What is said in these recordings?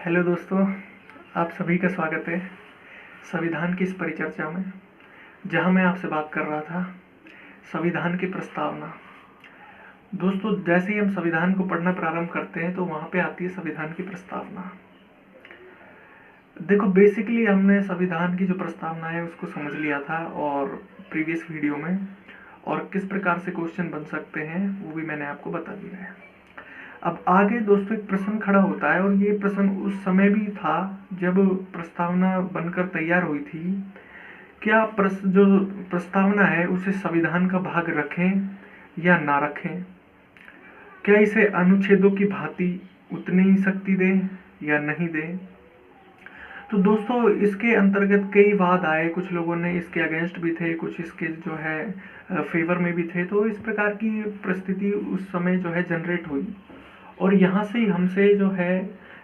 Hello दोस्तों, आप सभी का स्वागत है संविधान की इस परिचर्चा में, जहां मैं आपसे बात कर रहा था संविधान की प्रस्तावना। दोस्तों, जैसे ही हम संविधान को पढ़ना प्रारंभ करते हैं तो वहां पे आती है संविधान की प्रस्तावना। देखो, बेसिकली हमने संविधान की जो प्रस्तावना है उसको समझ लिया था और प्रीवियस वीडियो में, और किस प्रकार से क्वेश्चन बन सकते हैं वो भी मैंने आपको बता दिया है। अब आगे दोस्तों एक प्रश्न खड़ा होता है, और ये प्रश्न उस समय भी था जब प्रस्तावना बनकर तैयार हुई थी। क्या जो प्रस्तावना है उसे संविधान का भाग रखें या ना रखें? क्या इसे अनुच्छेदों की भांति उतनी ही शक्ति दें या नहीं दें? तो दोस्तों, इसके अंतर्गत कई वाद आए। कुछ लोगों ने इसके अगेंस्ट भी थे, कुछ इसके जो है फेवर में भी थे। तो इस प्रकार की परिस्थिति उस समय जो है जनरेट हुई, और यहाँ से हमसे जो है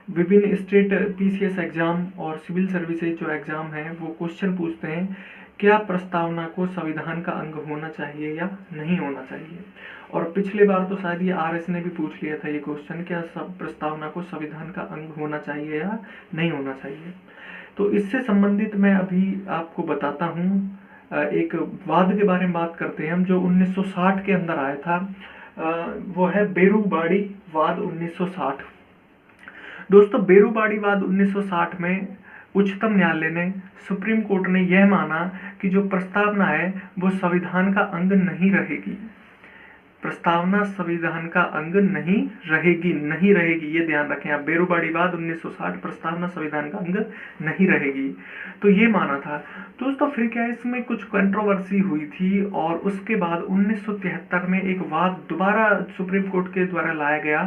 विभिन्न स्टेट पीसीएस एग्जाम और सिविल सर्विसेज जो एग्जाम है वो क्वेश्चन पूछते हैं, क्या प्रस्तावना को संविधान का अंग होना चाहिए या नहीं होना चाहिए। और पिछले बार तो शायद ये आरएस ने भी पूछ लिया था ये क्वेश्चन, क्या सब प्रस्तावना को संविधान का अंग होना चाहिए या नहीं होना चाहिए। तो इससे संबंधित मैं अभी आपको बताता हूँ। एक वाद के बारे में बात करते हैं हम, जो 1960 के अंदर आया था। वो है बेरूबाड़ी वाद 1960। दोस्तों, बेरूबाड़ी वाद 1960 में उच्चतम न्यायालय ने, सुप्रीम कोर्ट ने यह माना कि जो प्रस्तावना है वो संविधान का अंग नहीं रहेगी। प्रस्तावना संविधान का अंग नहीं रहेगी, ये ध्यान रखें आप। बेरूबाड़ी वाद 1960, प्रस्तावना संविधान का अंग नहीं रहेगी, तो ये माना था। दोस्तों, फिर क्या इसमें कुछ कंट्रोवर्सी हुई थी, और उसके बाद 1973 में एक वाद दोबारा सुप्रीम कोर्ट के द्वारा लाया गया,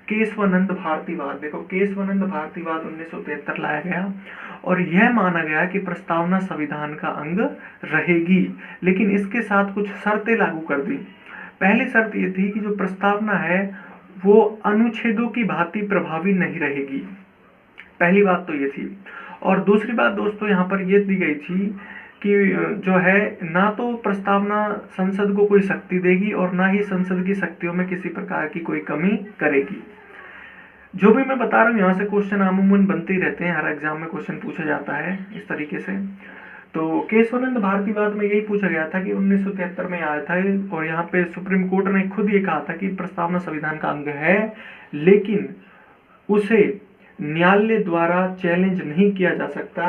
केशवानंद भारती वाद। देखो, केशवानंद भारती वाद 1973 लाया गया, और यह माना गया कि प्रस्तावना संविधान का अंग रहेगी, लेकिन इसके साथ कुछ शर्तें लागू कर दी। पहली शर्त ये थी कि जो प्रस्तावना है वो अनुच्छेदों की भांति प्रभावी नहीं रहेगी। पहली बात तो ये थी। और दूसरी बात दोस्तों यहाँ पर ये दी गई थी कि जो है ना तो प्रस्तावना संसद को कोई शक्ति देगी और ना ही संसद की शक्तियों में किसी प्रकार की कोई कमी करेगी। जो भी मैं बता रहा हूँ यहाँ से क्वेश्चन अमूमन बनते ही रहते हैं, हर एग्जाम में क्वेश्चन पूछा जाता है इस तरीके से। तो केशवानंद भारती वाद में यही पूछा गया था कि 1973 में आया था, और यहाँ पे सुप्रीम कोर्ट ने खुद ये कहा था कि प्रस्तावना संविधान का अंग है, लेकिन उसे न्यायालय द्वारा चैलेंज नहीं किया जा सकता,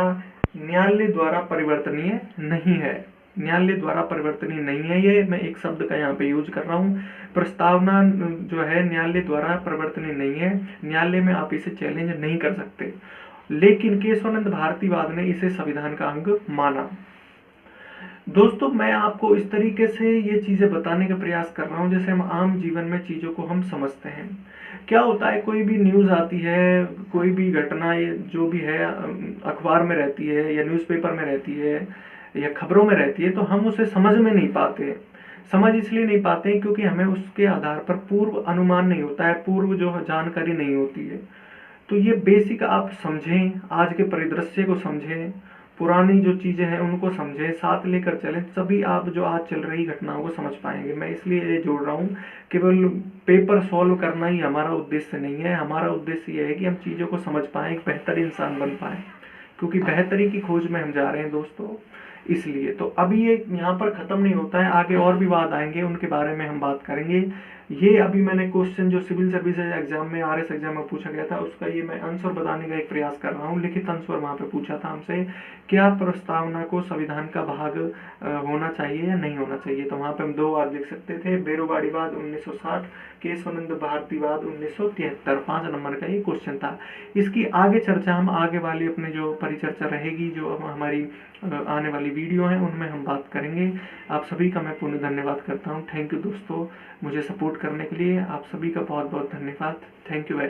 न्यायालय द्वारा परिवर्तनीय नहीं है। न्यायालय द्वारा परिवर्तनीय नहीं है, ये मैं एक शब्द का यहाँ पे यूज कर रहा हूँ। प्रस्तावना जो है न्यायालय द्वारा परिवर्तनीय नहीं है, न्यायालय में आप इसे चैलेंज नहीं कर सकते, लेकिन केशवानंद भारती वाद ने इसे संविधान का अंग माना। दोस्तों, मैं आपको इस तरीके से ये चीजें बताने का प्रयास कर रहा हूँ जैसे हम आम जीवन में चीजों को हम समझते हैं। क्या होता है, कोई भी न्यूज आती है, कोई भी घटना जो भी है अखबार में रहती है या न्यूज़पेपर में रहती है या खबरों में रहती है, तो हम उसे समझ में नहीं पाते। समझ इसलिए नहीं पाते क्योंकि हमें उसके आधार पर पूर्व अनुमान नहीं होता है, पूर्व जो जानकारी नहीं होती है। तो ये बेसिक आप समझें, आज के परिदृश्य को समझें, पुरानी जो चीज़ें हैं उनको समझें, साथ लेकर चलें, तभी आप जो आज चल रही घटनाओं को समझ पाएंगे। मैं इसलिए ये जोड़ रहा हूँ, केवल पेपर सॉल्व करना ही हमारा उद्देश्य नहीं है। हमारा उद्देश्य ये है कि हम चीज़ों को समझ पाएँ, एक बेहतर इंसान बन पाएँ, क्योंकि बेहतरी की खोज में हम जा रहे हैं दोस्तों। इसलिए तो अभी ये यहाँ पर ख़त्म नहीं होता है, आगे और भी वाद आएंगे, उनके बारे में हम बात करेंगे। ये अभी मैंने क्वेश्चन जो सिविल सर्विसेज एग्जाम में, आरएस एग्जाम में पूछा गया था, उसका ये मैं आंसर बताने का एक प्रयास कर रहा हूँ। लिखित आंसर वहाँ पे पूछा था हमसे, क्या प्रस्तावना को संविधान का भाग होना चाहिए या नहीं होना चाहिए। तो वहाँ पे हम दो वाद लिख सकते थे, बेरूबाड़ी वाद 1960, केशवानंद भारती वाद 1973। 5 नंबर का ये क्वेश्चन था। इसकी आगे चर्चा हम आगे वाली अपने जो परिचर्चा रहेगी, जो हमारी आने वाली वीडियो है, उनमें हम बात करेंगे। आप सभी का मैं पूर्ण धन्यवाद करता हूँ। थैंक यू दोस्तों, मुझे सपोर्ट करने के लिए आप सभी का बहुत बहुत धन्यवाद। Thank you very